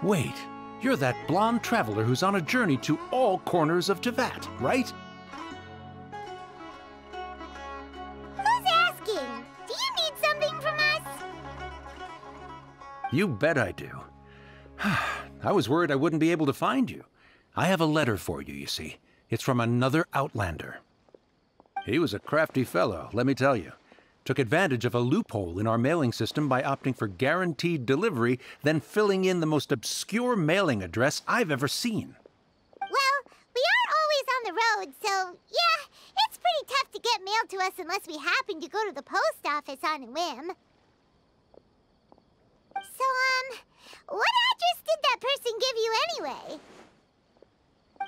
Wait, you're that blonde traveler who's on a journey to all corners of Teyvat, right? Who's asking? Do you need something from us? You bet I do. I was worried I wouldn't be able to find you. I have a letter for you, you see. It's from another Outlander. He was a crafty fellow, let me tell you. Took advantage of a loophole in our mailing system by opting for guaranteed delivery, then filling in the most obscure mailing address I've ever seen. Well, we are always on the road, so yeah, it's pretty tough to get mail to us unless we happen to go to the post office on a whim. So, what address did that person give you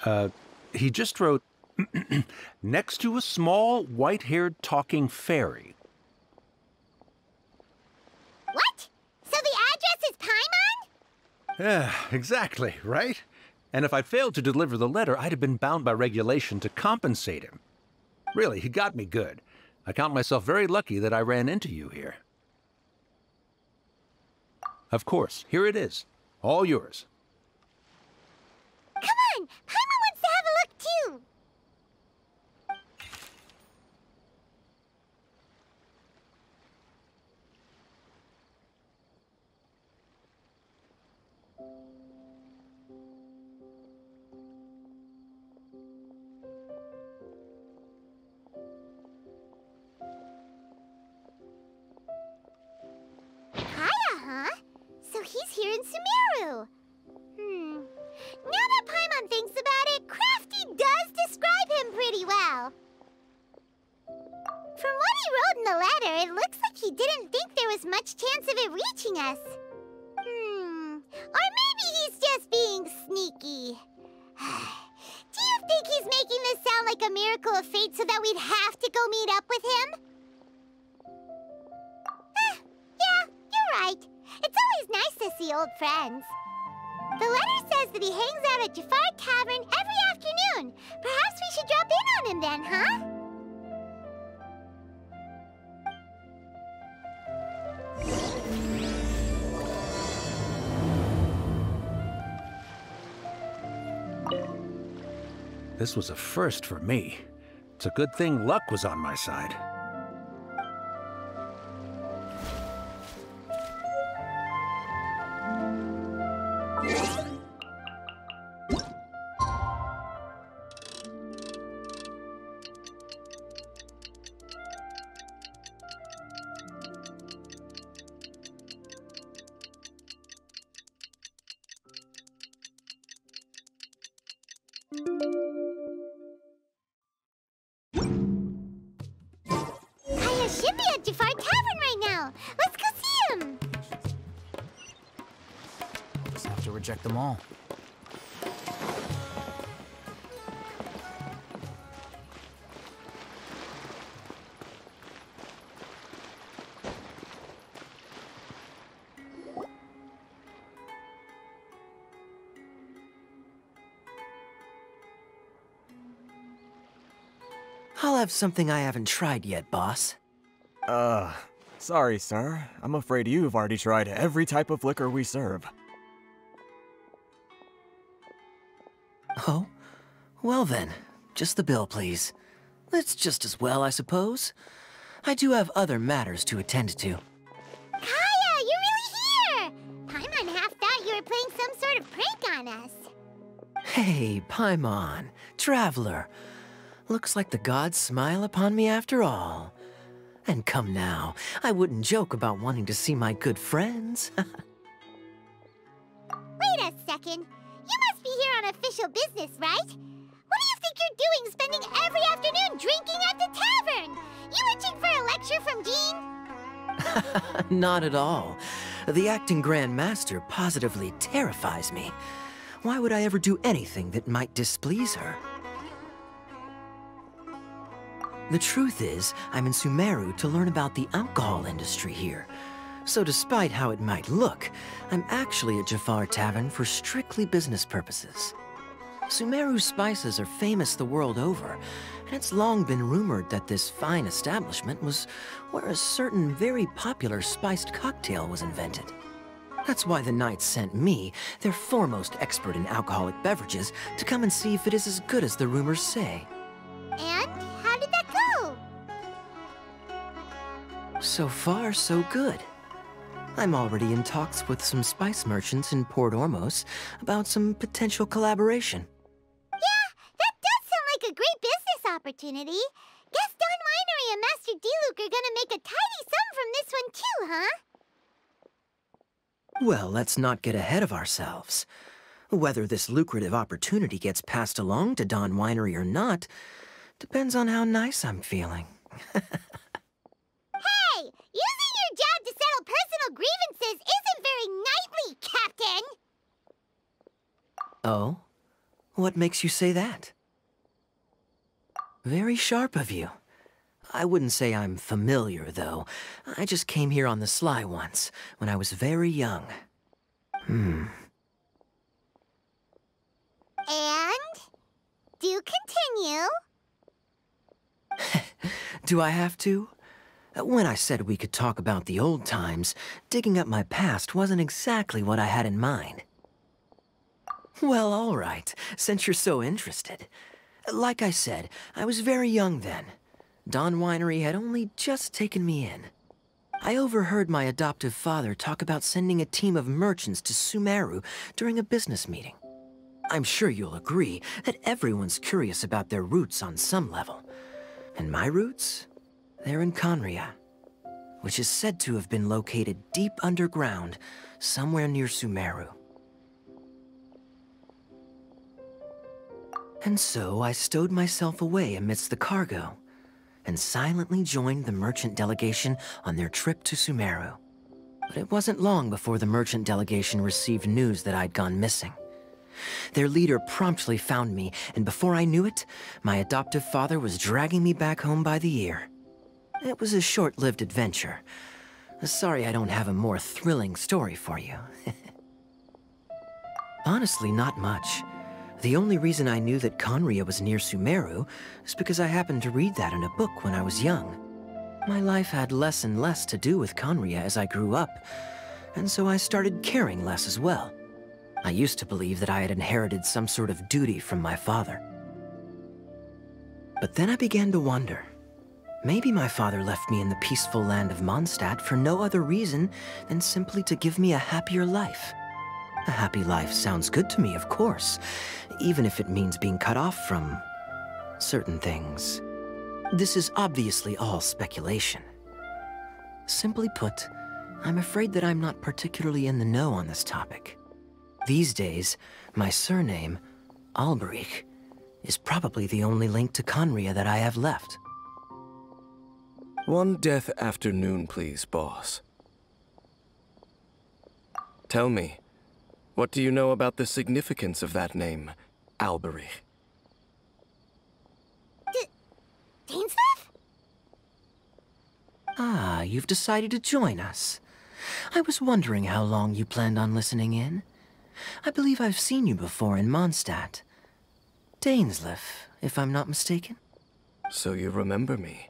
anyway? He just wrote, next to a small, white-haired talking fairy. What? So the address is Paimon? Yeah, exactly, right? And if I failed to deliver the letter, I'd have been bound by regulation to compensate him. Really, he got me good. I count myself very lucky that I ran into you here. Of course, here it is. All yours. Come on! Paimon wants to have a look, too! Khaenri'ah, huh? So he's here in Sumeru. Now that Paimon thinks about it, Crafty does describe him pretty well. From what he wrote in the letter, it looks like he didn't think there was much chance of it reaching us. Or maybe he's just being sneaky. Do you think he's making this sound like a miracle of fate so that we'd have to go meet up with him? Yeah, you're right. It's always nice to see old friends. The letter says that he hangs out at Jafar Tavern every afternoon. Perhaps we should drop in on him then, huh? This was a first for me. It's a good thing luck was on my side. Kaya should be at Jafar Tavern right now. Let's go see him. Just have to reject them all. I'll have something I haven't tried yet, boss. Sorry, sir. I'm afraid you've already tried every type of liquor we serve. Oh? Well then, just the bill, please. That's just as well, I suppose. I do have other matters to attend to. Kaya, you're really here! Paimon half thought you were playing some sort of prank on us. Hey, Paimon, traveler. Looks like the gods smile upon me after all. And come now, I wouldn't joke about wanting to see my good friends. Wait a second. You must be here on official business, right? What do you think you're doing spending every afternoon drinking at the tavern? You itching for a lecture from Jean? Not at all. The acting Grand Master positively terrifies me. Why would I ever do anything that might displease her? The truth is, I'm in Sumeru to learn about the alcohol industry here. So despite how it might look, I'm actually at Jafar Tavern for strictly business purposes. Sumeru's spices are famous the world over, and it's long been rumored that this fine establishment was where a certain very popular spiced cocktail was invented. That's why the Knights sent me, their foremost expert in alcoholic beverages, to come and see if it is as good as the rumors say. And how did that go? So far, so good. I'm already in talks with some spice merchants in Port Ormos about some potential collaboration. Yeah, that does sound like a great business opportunity. Guess Don Winery and Master D-Luke are gonna make a tidy sum from this one too, huh? Well, let's not get ahead of ourselves. Whether this lucrative opportunity gets passed along to Don Winery or not depends on how nice I'm feeling. Hey, using your job to settle personal grievances isn't very knightly, Captain! Oh? What makes you say that? Very sharp of you. I wouldn't say I'm familiar, though. I just came here on the sly once, when I was very young. And? Do continue. Do I have to? When I said we could talk about the old times, digging up my past wasn't exactly what I had in mind. Well, all right, since you're so interested. Like I said, I was very young then. Don Winery had only just taken me in. I overheard my adoptive father talk about sending a team of merchants to Sumeru during a business meeting. I'm sure you'll agree that everyone's curious about their roots on some level. And my roots? They're in Khaenri'ah, which is said to have been located deep underground, somewhere near Sumeru. And so I stowed myself away amidst the cargo, and silently joined the merchant delegation on their trip to Sumeru. But it wasn't long before the merchant delegation received news that I'd gone missing. Their leader promptly found me, and before I knew it, my adoptive father was dragging me back home by the ear. It was a short-lived adventure. Sorry I don't have a more thrilling story for you. Honestly, not much. The only reason I knew that Khaenri'ah was near Sumeru is because I happened to read that in a book when I was young. My life had less and less to do with Khaenri'ah as I grew up, and so I started caring less as well. I used to believe that I had inherited some sort of duty from my father. But then I began to wonder. Maybe my father left me in the peaceful land of Mondstadt for no other reason than simply to give me a happier life. A happy life sounds good to me, of course, even if it means being cut off from certain things. This is obviously all speculation. Simply put, I'm afraid that I'm not particularly in the know on this topic. These days, my surname, Alberich, is probably the only link to Khaenri'ah that I have left. One death afternoon, please, boss. Tell me, what do you know about the significance of that name, Alberich? Dainsleif? Ah, you've decided to join us. I was wondering how long you planned on listening in. I believe I've seen you before in Mondstadt. Dainsleif, if I'm not mistaken. So you remember me.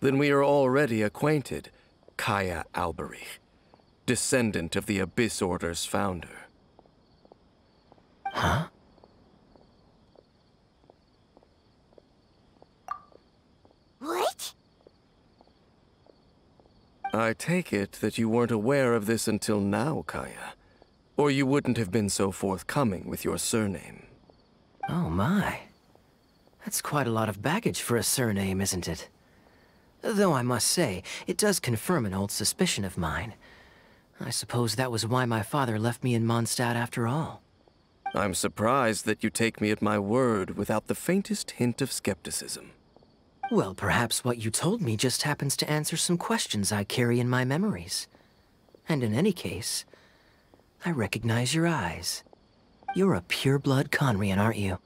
Then we are already acquainted, Kaya Alberich, descendant of the Abyss Order's founder. Huh? What? I take it that you weren't aware of this until now, Kaya. Or you wouldn't have been so forthcoming with your surname. Oh my. That's quite a lot of baggage for a surname, isn't it? Though I must say, it does confirm an old suspicion of mine. I suppose that was why my father left me in Mondstadt after all. I'm surprised that you take me at my word without the faintest hint of skepticism. Well, perhaps what you told me just happens to answer some questions I carry in my memories. And in any case, I recognize your eyes. You're a pure-blood Khaenri'ah, aren't you?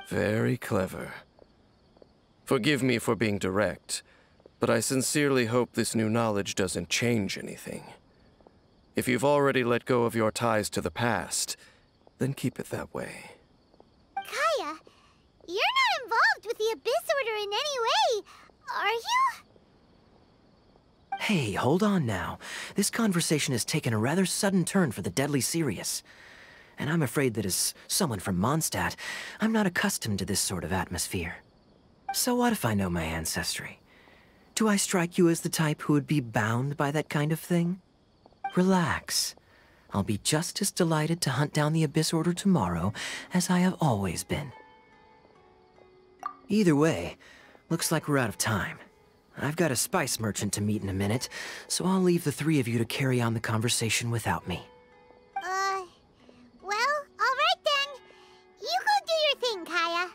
Very clever. Forgive me for being direct, but I sincerely hope this new knowledge doesn't change anything. If you've already let go of your ties to the past, then keep it that way. Kaya, you're not involved with the Abyss Order in any way, are you? Hey, hold on now. This conversation has taken a rather sudden turn for the deadly serious. And I'm afraid that as someone from Mondstadt, I'm not accustomed to this sort of atmosphere. So what if I know my ancestry? Do I strike you as the type who would be bound by that kind of thing? Relax. I'll be just as delighted to hunt down the Abyss Order tomorrow as I have always been. Either way, looks like we're out of time. I've got a spice merchant to meet in a minute, so I'll leave the three of you to carry on the conversation without me. Well, alright then. You go do your thing, Khaenri'ah.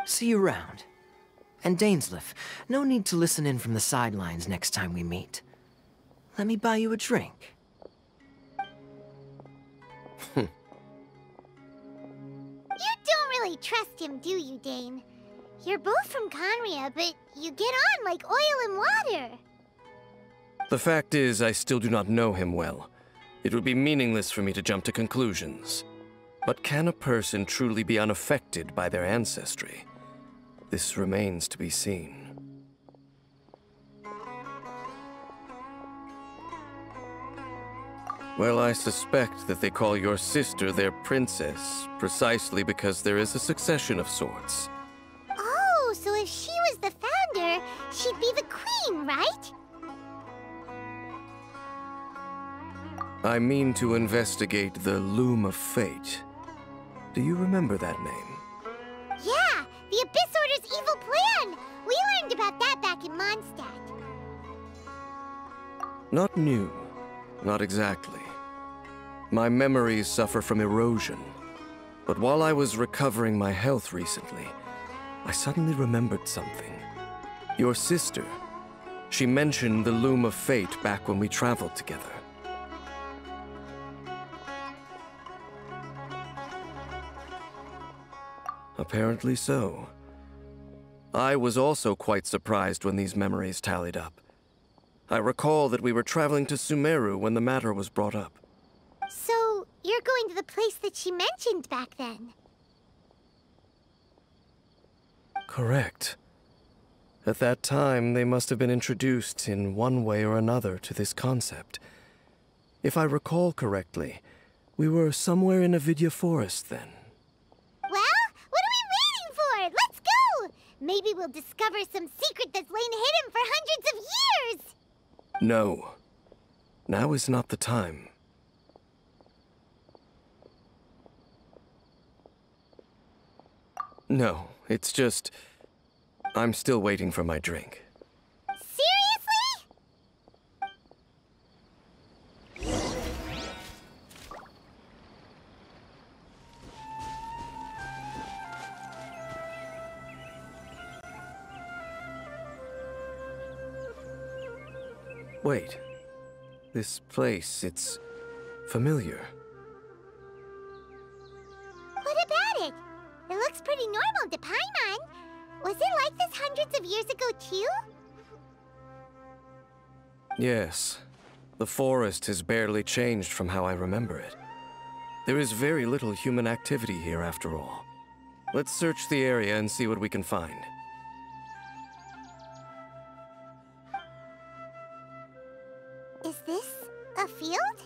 See you around. And Dainsleif, no need to listen in from the sidelines next time we meet. Let me buy you a drink. You don't really trust him, do you, Dane? You're both from Khaenri'ah, but you get on like oil and water. The fact is, I still do not know him well. It would be meaningless for me to jump to conclusions. But can a person truly be unaffected by their ancestry? This remains to be seen. Well, I suspect that they call your sister their princess, precisely because there is a succession of sorts. Oh, so if she was the founder, she'd be the queen, right? I mean to investigate the Loom of Fate. Do you remember that name? Yeah, the Abyss Order's evil plan! We learned about that back in Mondstadt. Not new. Not exactly. My memories suffer from erosion. But while I was recovering my health recently, I suddenly remembered something. Your sister. She mentioned the Loom of Fate back when we traveled together. Apparently so. I was also quite surprised when these memories tallied up. I recall that we were traveling to Sumeru when the matter was brought up. So, you're going to the place that she mentioned back then? Correct. At that time, they must have been introduced in one way or another to this concept. If I recall correctly, we were somewhere in Avidya Forest then. Well, what are we waiting for? Let's go! Maybe we'll discover some secret that's lain hidden for hundreds of years! No. Now is not the time. No, it's just... I'm still waiting for my drink. Seriously? Wait. This place, it's familiar. What about it? It looks pretty normal to Paimon. Was it like this hundreds of years ago, too? Yes. The forest has barely changed from how I remember it. There is very little human activity here after all. Let's search the area and see what we can find. Is this a field?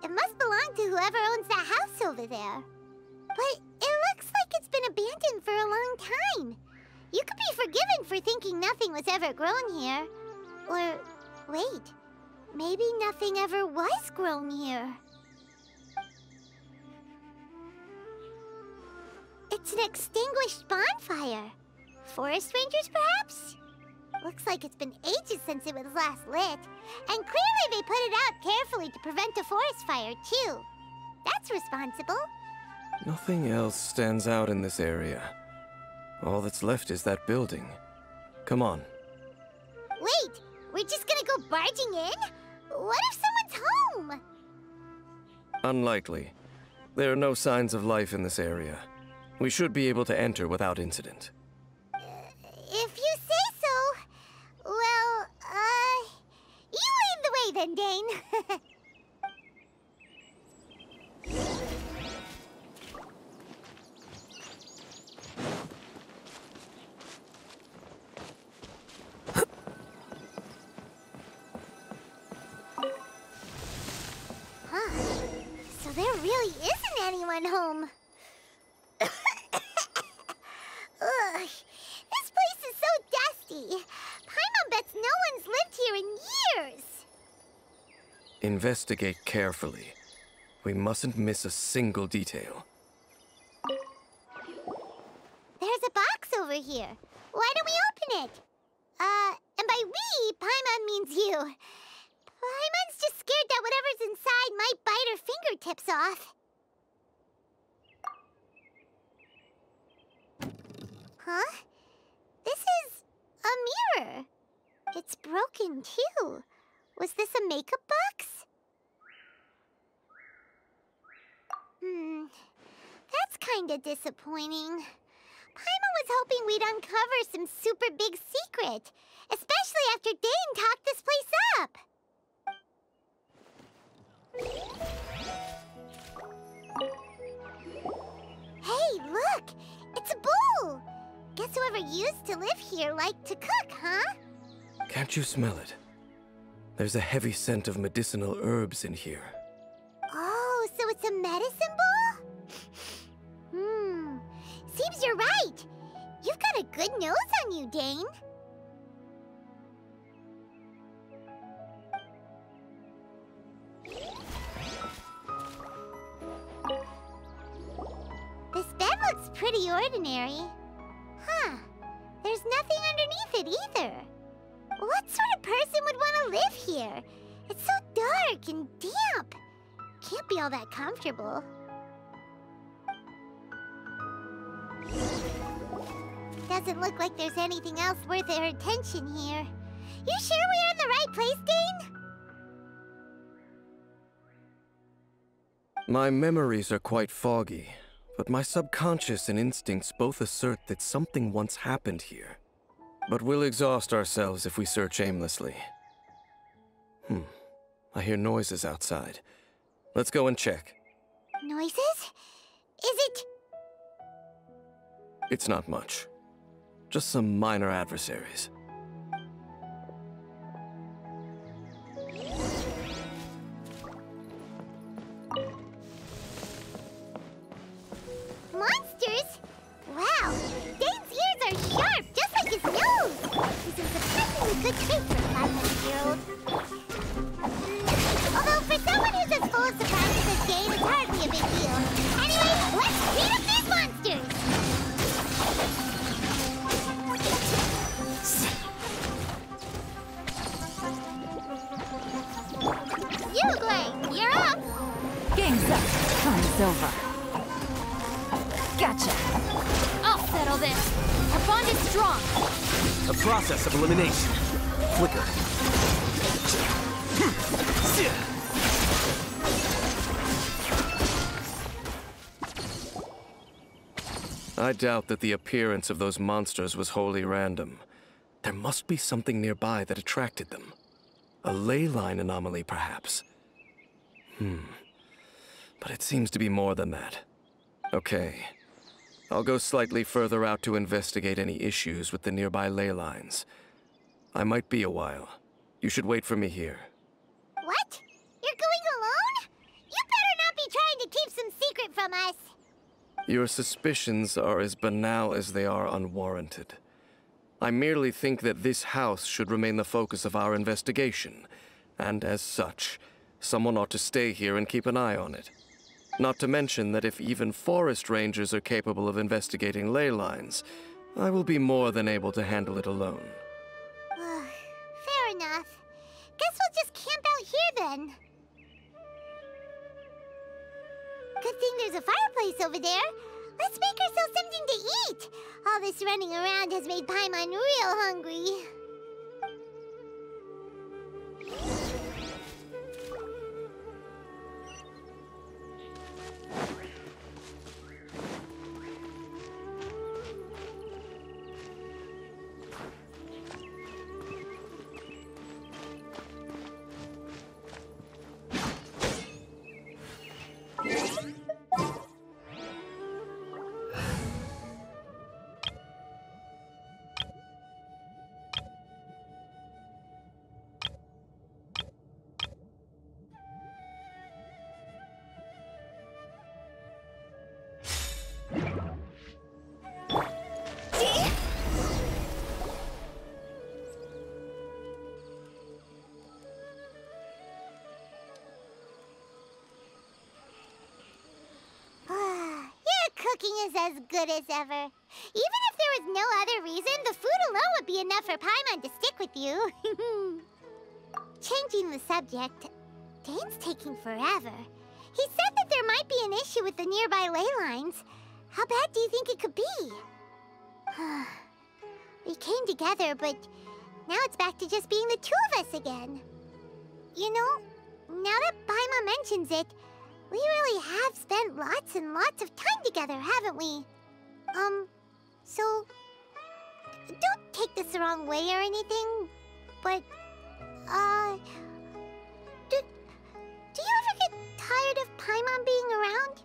It must belong to whoever owns that house over there. But it looks like it's been abandoned for a long time. You could be forgiven for thinking nothing was ever grown here. Or, wait, maybe nothing ever was grown here. It's an extinguished bonfire. Forest rangers, perhaps? Looks like it's been ages since it was last lit. And clearly they put it out carefully to prevent a forest fire, too. That's responsible. Nothing else stands out in this area. All that's left is that building. Come on. Wait, we're just gonna go barging in? What if someone's home? Unlikely. There are no signs of life in this area. We should be able to enter without incident. If you say so. Well, you lead the way then, Dane. there really isn't anyone home. Ugh, this place is so dusty. Paimon bets no one's lived here in years. Investigate carefully. We mustn't miss a single detail. There's a box over here. Why don't we open it? And by we, Paimon means you. Paimon's just scared that whatever's inside might bite her fingertips off. Huh? This is a mirror. It's broken, too. Was this a makeup box? That's kinda disappointing. Paimon was hoping we'd uncover some super big secret, especially after Dane talked this place up. Hey, look! It's a bowl! Guess whoever used to live here liked to cook, huh? Can't you smell it? There's a heavy scent of medicinal herbs in here. Oh, so it's a medicine bowl? Seems you're right. You've got a good nose on you, Dane. This bed looks pretty ordinary. Huh. There's nothing underneath it either. What sort of person would want to live here? It's so dark and damp. Can't be all that comfortable. Doesn't look like there's anything else worth our attention here. You sure we're in the right place, Dane? My memories are quite foggy, but my subconscious and instincts both assert that something once happened here. But we'll exhaust ourselves if we search aimlessly. I hear noises outside. Let's go and check. Noises? Is it... It's not much. Just some minor adversaries. monsters? Wow, Dane's ears are sharp, just like his nose. He's a surprisingly good trait for a 500-year-old. Although for someone who's as full of surprises as Dane, it's hardly a big deal. Anyway, let's beat up these monsters! Uglay, you're up! Game's up. Time's over. Gotcha. I'll settle this. Our bond is strong. A process of elimination. Flicker. I doubt that the appearance of those monsters was wholly random. There must be something nearby that attracted them. A ley line anomaly, perhaps. But it seems to be more than that. Okay. I'll go slightly further out to investigate any issues with the nearby ley lines. I might be a while. You should wait for me here. What? You're going alone? You better not be trying to keep some secret from us. Your suspicions are as banal as they are unwarranted. I merely think that this house should remain the focus of our investigation, and as such, someone ought to stay here and keep an eye on it. Not to mention that if even forest rangers are capable of investigating ley lines, I will be more than able to handle it alone. Fair enough. Guess we'll just camp out here then. Good thing there's a fireplace over there. Let's make ourselves something to eat. All this running around has made Paimon real hungry. cooking is as good as ever. Even if there was no other reason, the food alone would be enough for Paimon to stick with you. Changing the subject, Dane's taking forever. He said that there might be an issue with the nearby ley lines. How bad do you think it could be? We came together, but now it's back to just being the two of us again. You know, now that Paimon mentions it, we really have spent lots and lots of time together, haven't we? So, don't take this the wrong way or anything, but, do you ever get tired of Paimon being around?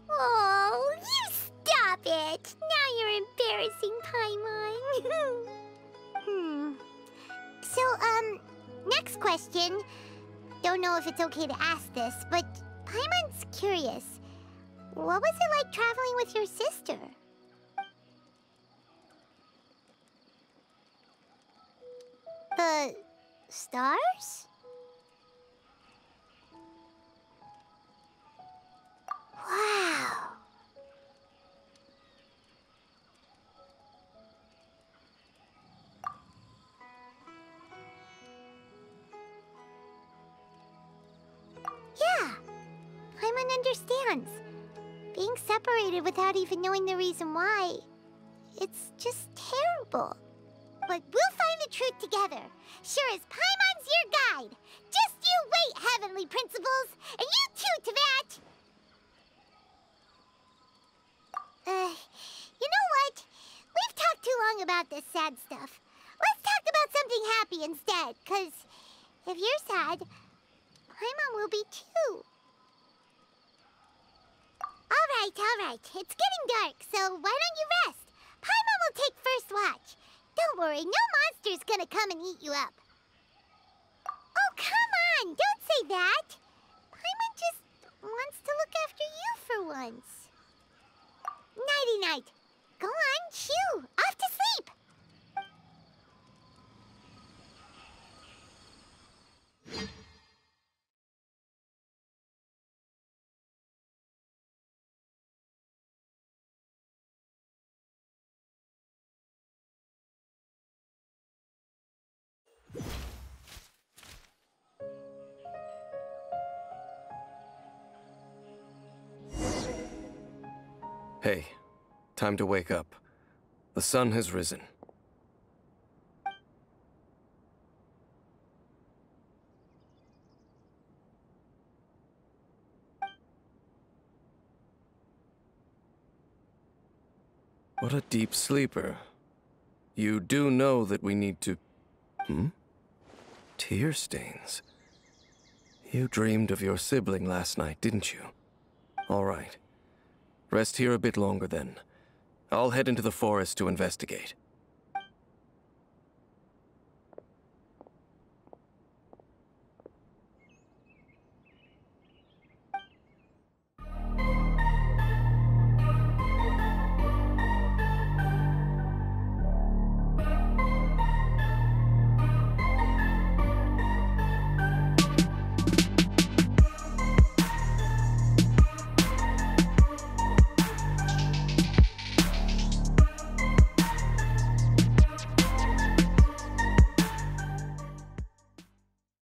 Oh, you stop it! Now you're embarrassing Paimon. So, next question. Don't know if it's okay to ask this, but Paimon's curious. What was it like traveling with your sister? The stars? Wow. Yeah, Paimon understands. Being separated without even knowing the reason why, it's just terrible. But we'll find the truth together. Sure as Paimon's your guide. Just you wait, Heavenly Principles, and you too, Teyvat. You know what? We've talked too long about this sad stuff. Let's talk about something happy instead, 'cause if you're sad, Paimon will be too. All right. It's getting dark, so why don't you rest? Paimon will take first watch. Don't worry, no monster's gonna come and eat you up. Oh, come on! Don't say that! Paimon just wants to look after you for once. Nighty-night. Go on, shoo! Off to sleep! Hey, time to wake up. The sun has risen. What a deep sleeper. You do know that we need to... Tear stains. You dreamed of your sibling last night, didn't you? All right. Rest here a bit longer then. I'll head into the forest to investigate.